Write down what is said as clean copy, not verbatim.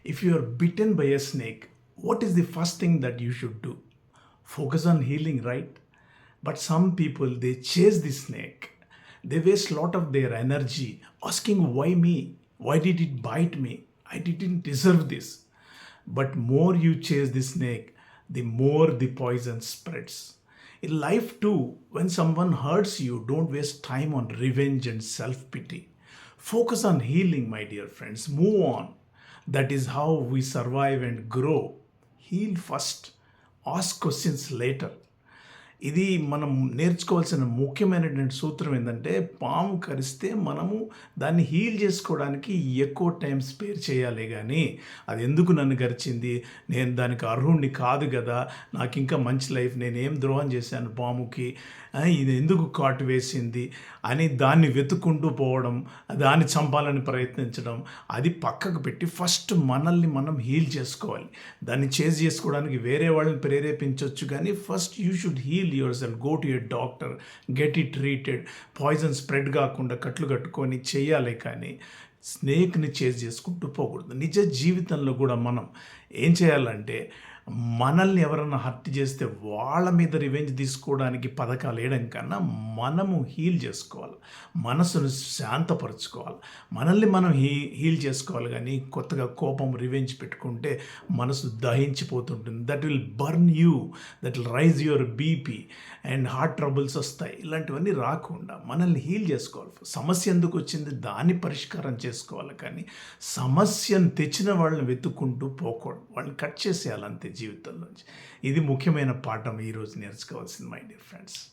If you are bitten by a snake, what is the first thing that you should do? Focus on healing, right? But some people, they chase the snake. They waste a lot of their energy asking, why me? Why did it bite me? I didn't deserve this. But more you chase the snake, the more the poison spreads. In life too, when someone hurts you, don't waste time on revenge and self-pity. Focus on healing, my dear friends. Move on. That is how we survive and grow. Heal first. Ask questions later. ఇది మనం నేర్చుకోవాల్సిన ముఖ్యమైనటువంటి సూత్రం ఏంటంటే పాము కరిస్తే మనము దాన్ని heal చేసుకోవడానికి ఎక్కువ టైం స్పేర్ చేయాలి కానీ అది ఎందుకు నన్ను కరిచింది, నేను దానికి అర్హుణ్ణి కాదు కదా, నాకు ఇంకా మంచి లైఫ్, నేనేం ద్రోహం చేశాను పాముకి, ఇది ఎందుకు కాటు వేసింది అని దాన్ని వెతుక్కుంటూ పోవడం, దాన్ని చంపాలని ప్రయత్నించడం, అది పక్కకు పెట్టి ఫస్ట్ మనల్ని మనం హీల్ చేసుకోవాలి. దాన్ని చేజ్ చేసుకోవడానికి వేరే వాళ్ళని ప్రేరేపించవచ్చు కానీ first you should heal yourself. Go to your doctor, get it treated. Poison spread కాకుండా కట్లు కట్టుకొని చేయాలి కానీ స్నేక్ని చేజ్ చేసుకుంటూ పోకూడదు. నిజ జీవితంలో కూడా మనం ఏం చేయాలంటే మనల్ని ఎవరన్నా హర్ట్ చేస్తే వాళ్ళ మీద రివెంజ్ తీసుకోవడానికి పథకాలు వేయడం కన్నా మనము హీల్ చేసుకోవాలి, మనసును శాంతపరచుకోవాలి, మనల్ని మనం హీల్ చేసుకోవాలి. కానీ కొత్తగా కోపం రివెంజ్ పెట్టుకుంటే మనసు దహించిపోతుంటుంది. That will burn you, that will raise your BP and heart troubles వస్తాయి. ఇలాంటివన్నీ రాకుండా మనల్ని హీల్ చేసుకోవాలి. సమస్య ఎందుకు వచ్చింది దాన్ని పరిష్కారం చేసుకోవాలి కానీ సమస్యను తెచ్చిన వాళ్ళని వెతుక్కుంటూ పోకూడదు. వాళ్ళని కట్ చేసేయాలంతే జీవితంలోంచి. ఇది ముఖ్యమైన పాఠం ఈరోజు నేర్చుకోవాల్సింది మై డియర్ ఫ్రెండ్స్.